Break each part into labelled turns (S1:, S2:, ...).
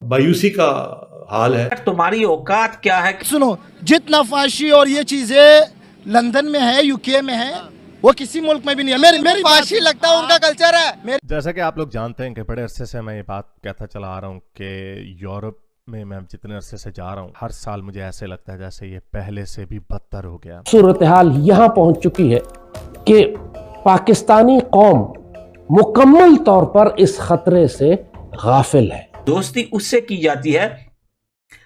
S1: मायूसी का हाल है।
S2: तुम्हारी औकात क्या है?
S3: सुनो, जितना फाशी और ये चीजें लंदन में है, यूके में है, वो किसी मुल्क में भी नहीं है। मेरी
S4: फाशी लगता है उनका कल्चर है।
S5: जैसा कि आप लोग जानते हैं कि बड़े अरसे से मैं ये बात कहता चला आ रहा हूँ कि यूरोप में मैं जितने अरसे से जा रहा हूँ, हर साल मुझे ऐसे लगता है जैसे ये पहले से भी बदतर हो गया।
S6: सूरत हाल यहाँ पहुंच चुकी है कि पाकिस्तानी कौम मुकम्मल तौर पर इस खतरे से गाफिल है।
S2: दोस्ती उससे की जाती है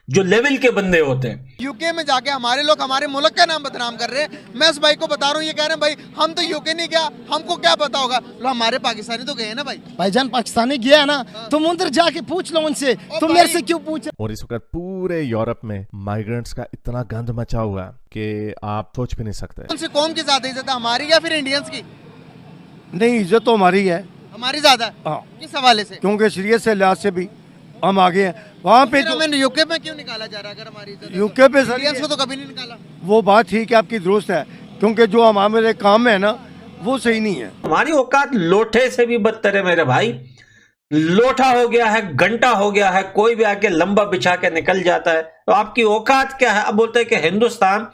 S2: जो लेवल के बंदे होते हैं।
S4: यूके में जाके हमारे लोग हमारे मुल्क का नाम बदनाम कर रहे हैं। मैं उस भाई को बता रहा हूँ, ये कह रहे हैं भाई हम तो यूके नहीं गया, हमको क्या पता होगा। लो हमारे पाकिस्तानी तो गए हैं ना भाई।
S3: भाईजान पाकिस्तानी गया है ना, तुम उधर जाके पूछ लो उनसे, तुम मेरे से क्यों पूछ।
S5: और इस वक्त पूरे यूरोप में माइग्रेंट्स का इतना गंद मचा हुआ है कि आप सोच भी नहीं सकते।
S4: उनसे कौम की ज्यादा इज्जत है, हमारी या फिर इंडियंस की?
S7: नहीं, इज्जत तो हमारी है।
S4: हमारी ज्यादा है?
S7: हाँ।
S4: किस हवाले से?
S7: क्योंकि शरीयत से लिहाज से भी हम आगे हैं। वहाँ पे जो
S4: हमें यूके में क्यों निकाला जा रहा है? अगर हमारी इज्जत है
S7: यूके पे
S4: तो इंडियंस को तो कभी नहीं निकाला।
S7: वो बात ठीक है, आपकी दुरुस्त है, क्योंकि जो हमारे काम है ना वो सही नहीं है।
S2: हमारी औकात लोठे से भी बदतर है मेरे भाई। लोठा हो गया है, घंटा हो गया है, कोई भी आके लंबा बिछा के निकल जाता है। तो आपकी औकात क्या है? अब बोलते हैं कि हिंदुस्तान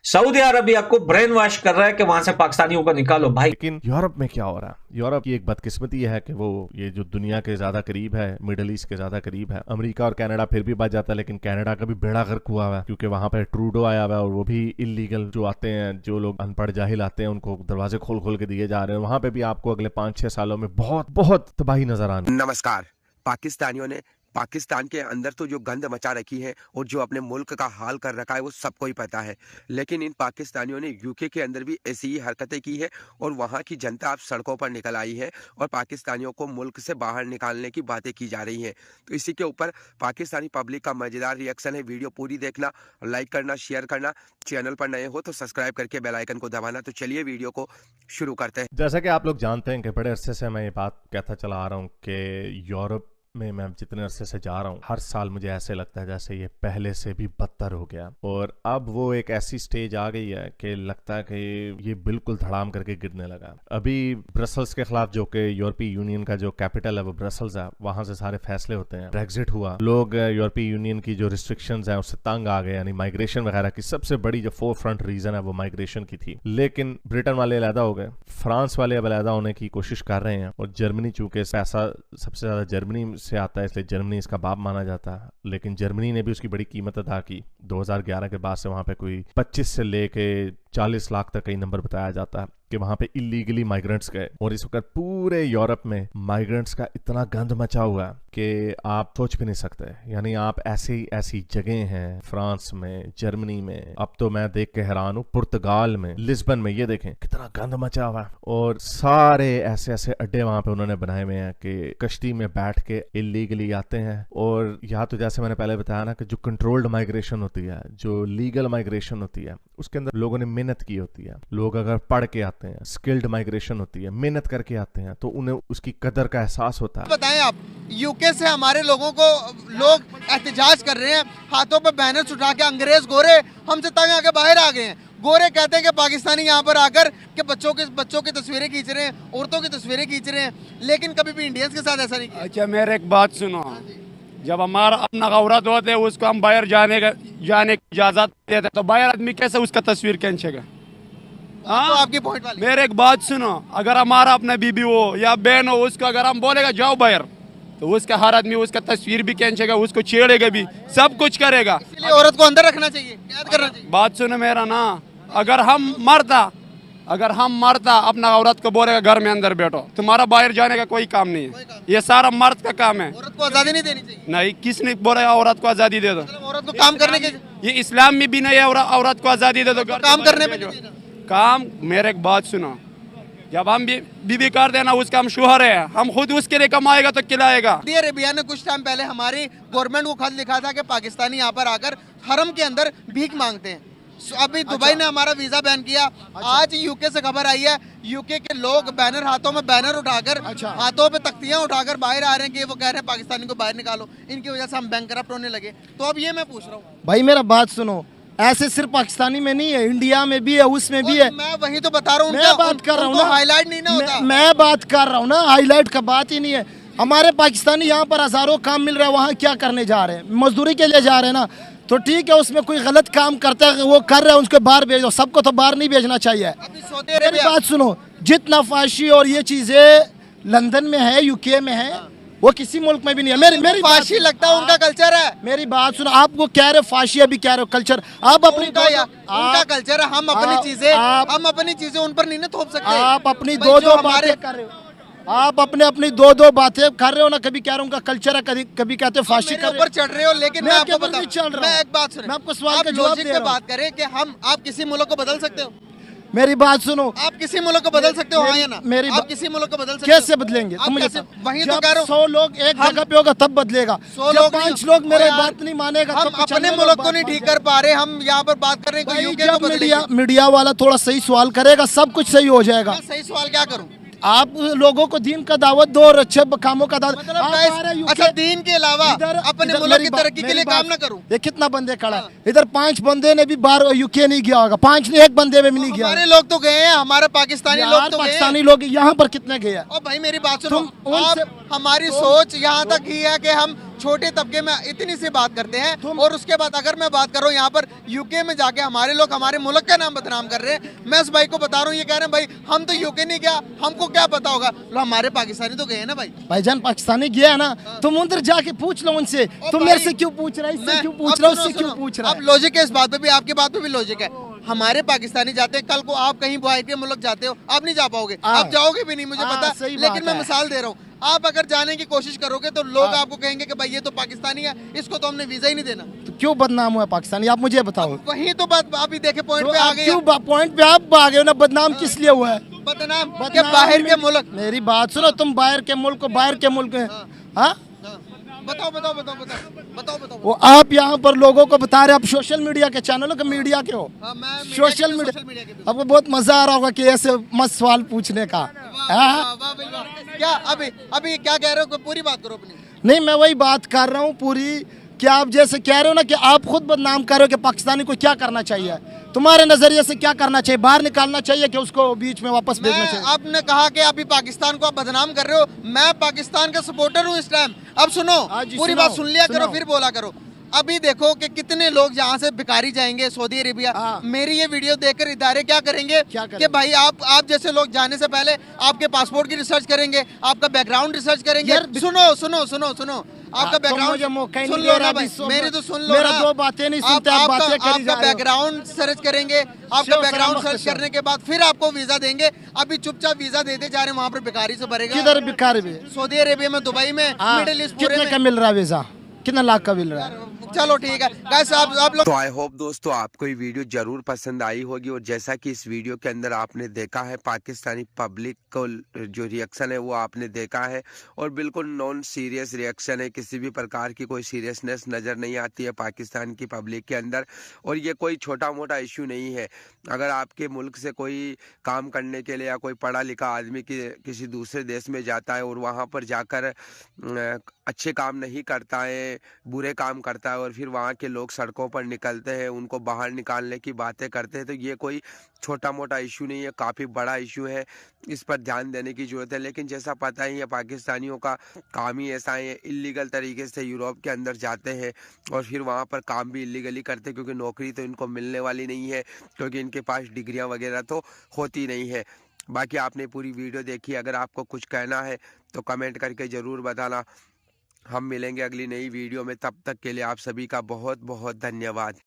S2: सऊदी अरबिया को ब्रेन वॉश कर रहा है कि वहां से पाकिस्तानियों को निकालो भाई।
S5: लेकिन यूरोप में क्या हो रहा है? यूरोप की एक बदकिस्मती है कि वो ये जो दुनिया के ज्यादा करीब है, मिडिल ईस्ट के ज्यादा करीब है। अमेरिका और कनाडा फिर भी बच जाता है, लेकिन कनाडा का भी बेड़ा गर्क हुआ हुआ है, क्योंकि वहां पर ट्रूडो आया हुआ है और वो भी इलीगल जो आते हैं, जो लोग अनपढ़ जाहिल आते हैं, उनको दरवाजे खोल खोल के दिए जा रहे हैं। वहां पे भी आपको अगले 5-6 सालों में बहुत बहुत तबाही नजर आनी।
S8: नमस्कार। पाकिस्तानियों ने पाकिस्तान के अंदर तो जो गंद मचा रखी है और जो अपने मुल्क का हाल कर रखा है वो सबको ही पता है, लेकिन इन पाकिस्तानियों ने यूके के अंदर भी ऐसी ही हरकतें की है और वहाँ की जनता अब सड़कों पर निकल आई है और पाकिस्तानियों को मुल्क से बाहर निकालने की बातें की जा रही हैं। तो इसी के ऊपर पाकिस्तानी पब्लिक का मजेदार रिएक्शन है। वीडियो पूरी देखना, लाइक करना, शेयर करना, चैनल पर नए हो तो सब्सक्राइब करके बेल आइकन को दबाना। तो चलिए वीडियो को शुरू करते हैं।
S5: जैसा कि आप लोग जानते हैं कि बड़े अरसे से मैं ये बात कहता चला आ रहा हूँ कि यूरोप में मैं जितने अरसे से जा रहा हूँ, हर साल मुझे ऐसे लगता है जैसे ये पहले से भी बदतर हो गया। और अब वो एक ऐसी स्टेज आ गई है कि लगता है कि ये बिल्कुल धड़ाम करके गिरने लगा। अभी ब्रसल्स के खिलाफ, जो कि यूरोपीय यूनियन का जो कैपिटल है वो ब्रसल्स है, वहां से सारे फैसले होते हैं। ब्रेग्जिट हुआ, लोग यूरोपीय यूनियन की जो रिस्ट्रिक्शंस हैं उससे तंग आ गए, यानी माइग्रेशन वगैरह की सबसे बड़ी जो फोर फ्रंट रीजन है वो माइग्रेशन की थी। लेकिन ब्रिटेन वाले अलहदा हो गए, फ्रांस वाले अब अलहदा होने की कोशिश कर रहे हैं, और जर्मनी, चूंकि पैसा सबसे ज्यादा जर्मनी से आता है इसलिए जर्मनी इसका बाप माना जाता है। लेकिन जर्मनी ने भी उसकी बड़ी कीमत अदा की। 2011 के बाद से वहां पे कोई 25 से लेके 40 लाख तक कई नंबर बताया जाता है कि वहां पे इलीगली माइग्रेंट्स गए। और इस वक्त पूरे यूरोप में माइग्रेंट्स का इतना गंद मचा हुआ है कि आप सोच भी नहीं सकते। यानी आप ऐसी जगह हैं, फ्रांस में, जर्मनी में, अब तो मैं देख के हैरान हूँ, पुर्तगाल में, लिस्बन में, ये देखें कितना गंद मचा हुआ है। और सारे ऐसे अड्डे वहां पे उन्होंने बनाए हुए हैं कि कश्ती में बैठ के इलीगली आते हैं। और यहाँ तो जैसे मैंने पहले बताया ना कि जो कंट्रोल्ड माइग्रेशन होती है, जो लीगल माइग्रेशन होती है, उसके अंदर लोगों ने मेहनत की होती है। लोग अगर पढ़ के आते हैं, स्किल्ड माइग्रेशन होती है, मेहनत करके आते हैं, तो उन्हें उसकी कदर का एहसास होता है।
S4: बताएं आप, यूके से हमारे लोगों को लोग एहतजाज कर रहे हैं, हाथों पे बैनर उठा के, अंग्रेज गोरे हमसे तंग आके बाहर आ गए हैं। गोरे कहते हैं कि पाकिस्तानी यहाँ पर आकर के बच्चों की तस्वीरें खींच रहे हैं, औरतों की तस्वीरें खींच रहे हैं, लेकिन कभी भी इंडियंस के साथ ऐसा नहीं किया।
S7: अच्छा, मेरे एक बात सुनो, जब हमारा अपना औरत होते है उसको हम बाहर जाने की इजाजत देते, तो बाहर आदमी कैसे उसका तस्वीर खींचेगा?
S4: तो आपकी पॉइंट वाली।
S7: मेरे एक बात सुनो, अगर हमारा अपना बीबी हो या बहन हो, उसको अगर हम बोलेगा जाओ बाहर, तो उसका हर आदमी उसका तस्वीर भी खींचेगा, उसको छेड़ेगा भी, सब कुछ करेगा।
S4: इसलिए औरत को अंदर रखना चाहिए, कैद करना चाहिए।
S7: बात सुनो मेरा ना, अगर हम मरता अपना औरत को बोलेगा घर में अंदर बैठो, तुम्हारा बाहर जाने का कोई काम नहीं है, ये सारा मर्द का काम है।
S4: औरत को आजादी नहीं देनी चाहिए।
S7: नहीं, किसने बोला औरत को आजादी दे दो?
S4: औरत को काम करने के,
S7: ये इस्लाम में भी नहीं है औरत को आजादी दे दो,
S4: काम करने में नहीं।
S7: काम, मेरे एक बात सुनो, जब हम बीबी कर देना उसका हम शोहर है, हम खुद उसके लिए कमाएगा तो खिलाएगा। सऊदी
S4: अरेबिया ने कुछ टाइम पहले हमारी गवर्नमेंट को खत लिखा था कि पाकिस्तानी यहाँ पर आकर हरम के अंदर भीख मांगते हैं। अभी दुबई ने हमारा वीजा बैन किया। आज यूके से खबर आई है, यूके के लोग बैनर, हाथों में बैनर उठाकर, हाथों पे तख्तियां उठाकर बाहर आ रहे हैं कि वो कह रहे हैं पाकिस्तानी को बाहर निकालो, इनकी वजह से हम बैंकरप्ट होने लगे। तो अब ये मैं पूछ रहा हूँ
S3: भाई, मेरा बात सुनो, ऐसे सिर्फ पाकिस्तानी में नहीं है, इंडिया में भी है, उसमें भी है।
S4: मैं वही तो बता रहा हूँ,
S3: मैं बात कर रहा हूँ ना,
S4: हाईलाइट नहीं ना होता।
S3: मैं बात कर रहा हूँ ना, हाईलाइट का बात ही नहीं है। हमारे पाकिस्तानी यहाँ पर हजारों काम मिल रहा है, वहाँ क्या करने जा रहे हैं? मजदूरी के लिए जा रहे हैं ना, तो ठीक है, उसमें कोई गलत काम करता है वो कर रहे हैं, उसको बाहर भेजो। सबको तो बाहर नहीं भेजना चाहिए। मेरी बात सुनो, जितना फाशी और ये चीजें लंदन में है, यूके में है, वो किसी मुल्क में भी नहीं है। मेरी
S4: फाशी लगता है उनका कल्चर है।
S3: मेरी बात सुनो, आपको कह रहे फाशी, अभी कह रहे हो कल्चर। आप अपनी
S4: उनका कल्चर है, हम अपनी चीजें उन पर नहीं ना थोप सकते।
S3: आप अपनी दो बातें कर रहे हो, आप अपनी दो बातें कर रहे हो ना। कभी कह रहे हो उनका कल्चर है, कभी कहते हो फाशी
S4: मेरे ऊपर चढ़ रहे हो। लेकिन मैं आपको बताऊं, मैं एक बात सुनो,
S3: मैं आपको सवाल का जवाब दे रहा हूं।
S4: बात करें कि आप किसी मुल्क को बदल सकते हो?
S3: मेरी बात सुनो,
S4: आप किसी मुल्क को बदल सकते हो, हाँ या ना? आप किसी मुल्क को बदल सकते हो?
S3: कैसे बदलेंगे? तुम मुझे
S4: वही तो कह रहा हूं,
S3: 100 लोग एक जगह पे होगा तब बदलेगा।
S4: 100
S3: जब
S4: लोग
S3: 5 लोग मेरे बात नहीं मानेगा,
S4: हम अपने मुल्क को नहीं ठीक कर पा रहे। हम यहाँ पर बात कर रहे हैं यूके को बदलेंगे।
S3: मीडिया वाला थोड़ा सही सवाल करेगा, सब कुछ सही हो जाएगा।
S4: सही सवाल क्या करूँ?
S3: आप लोगों को दीन का दावत दो और अच्छे कामों का दावत।
S4: अच्छा, दीन के अलावा अपने मुल्क की तरक्की के लिए काम ना करूं?
S3: ये कितना बंदे खड़ा है इधर? 5 बंदे ने भी बाहर यूके नहीं गया होगा, 5 ने, एक बंदे में भी नहीं गया।
S4: हमारे लोग तो गए हैं, हमारे पाकिस्तानी लोग तो
S3: पाकिस्तानी लोग यहाँ पर कितने गए हैं?
S4: और भाई मेरी बात सुनो, हमारी सोच यहाँ तक ही है कि हम छोटे तबके में इतनी सी बात करते हैं। और उसके बाद अगर मैं बात कर रहा हूँ यहाँ पर यूके में जाके हमारे लोग हमारे मुल्क का नाम बदनाम कर रहे हैं। मैं उस भाई को बता रहा हूँ, ये कह रहे हैं भाई हम तो यूके नहीं गया, हमको क्या पता होगा। लो हमारे पाकिस्तानी तो गए हैं ना भाई।
S3: भाईजान पाकिस्तानी गया है ना, तुम उधर जाके पूछ लो उनसे। तुम मेरे से क्यों पूछ रहा है, इससे क्यों पूछ रहा है, उससे क्यों पूछ रहा है?
S4: अब लॉजिक है इस बात पे भी, आपकी बात पे भी लॉजिक है। हमारे पाकिस्तानी जाते हैं, कल को आप कहीं बाहर के मुल्क जाते हो, आप नहीं जा पाओगे, आप जाओगे भी नहीं, मुझे पता। लेकिन मैं मिसाल दे रहा हूँ, आप अगर जाने की कोशिश करोगे तो लोग आपको कहेंगे कि भाई ये तो पाकिस्तानी है, इसको तो हमने वीजा ही नहीं देना।
S3: तो क्यों बदनाम हुआ पाकिस्तानी, आप मुझे बताओ।
S4: वही तो बात अभी देखे, पॉइंट पे आ गए।
S3: क्यों पॉइंट पे आप आ गए हो ना? बदनाम किस लिए हुआ है?
S4: बदनाम के बाहर के मुल्क।
S3: मेरी बात सुनो, तुम बाहर के मुल्क को, बाहर के मुल्क हाँ
S4: बताओ।
S3: वो आप यहाँ पर लोगों को बता रहे, आप सोशल मीडिया के चैनलों के मीडिया के हो। सोशल मीडिया आपको बहुत मजा आ रहा होगा कि ऐसे मस्त सवाल पूछने का।
S4: क्या अभी क्या कह रहे हो? पूरी बात करो अपनी।
S3: नहीं, मैं वही बात कर रहा हूँ पूरी, कि आप जैसे कह रहे हो ना कि आप खुद बदनाम कर रहे हो कि पाकिस्तानी को क्या करना चाहिए, तुम्हारे नजरिए से क्या करना चाहिए? बाहर निकालना चाहिए कि उसको बीच में वापस भेजना चाहिए?
S4: आपने कहा कि अभी पाकिस्तान को आप बदनाम कर रहे हो, मैं पाकिस्तान का सपोर्टर हूँ इस टाइम। अब सुनो, पूरी बात सुन लिया करो, फिर बोला करो। अभी देखो कि कितने लोग यहाँ से भिखारी जाएंगे सऊदी अरेबिया। मेरी ये वीडियो देखकर इदारे क्या करेंगे कि भाई आप जैसे लोग जाने से पहले आपके पासपोर्ट की रिसर्च करेंगे, आपका बैकग्राउंड रिसर्च करेंगे। सुनो आपका बैकग्राउंड सुन लो ना भाई, मेरी तो सुन लो ना।
S3: 2 बातें नहीं सुनते आप, बातें करी जा रहे हो।
S4: आपका बैकग्राउंड सर्च करेंगे, आपका बैकग्राउंड सर्च करने के बाद फिर आपको वीजा देंगे। अभी चुपचाप वीजा देते जा रहे हैं, वहाँ पर भिखारी से भरेगा।
S3: किधर भिखारी भी?
S4: सऊदी अरेबिया में, दुबई में, मिडिल ईस्ट पूरे
S3: कितने का मिल रहा है वीजा? कितना लाख का मिल रहा है?
S4: चलो ठीक है गाइस, आप लोग।
S8: तो आई होप दोस्तों आपको ये वीडियो जरूर पसंद आई होगी। और जैसा कि इस वीडियो के अंदर आपने देखा है, पाकिस्तानी पब्लिक को जो रिएक्शन है वो आपने देखा है, और बिल्कुल नॉन सीरियस रिएक्शन है। किसी भी प्रकार की कोई सीरियसनेस नज़र नहीं आती है पाकिस्तान की पब्लिक के अंदर। और ये कोई छोटा मोटा इशू नहीं है। अगर आपके मुल्क से कोई काम करने के लिए या कोई पढ़ा लिखा आदमी किसी दूसरे देश में जाता है और वहाँ पर जाकर अच्छे काम नहीं करता है, बुरे काम करता है, और फिर वहाँ के लोग सड़कों पर निकलते हैं, उनको बाहर निकालने की बातें करते हैं, तो ये कोई छोटा मोटा इशू नहीं है, काफ़ी बड़ा इशू है। इस पर ध्यान देने की ज़रूरत है। लेकिन जैसा पता ही है, पाकिस्तानियों का काम ही ऐसा है, इलीगल तरीके से यूरोप के अंदर जाते हैं और फिर वहाँ पर काम भी इलीगली करते हैं, क्योंकि नौकरी तो इनको मिलने वाली नहीं है, क्योंकि इनके पास डिग्रियाँ वगैरह तो होती नहीं है। बाकी आपने पूरी वीडियो देखी, अगर आपको कुछ कहना है तो कमेंट करके ज़रूर बताना। हम मिलेंगे अगली नई वीडियो में, तब तक के लिए आप सभी का बहुत बहुत धन्यवाद।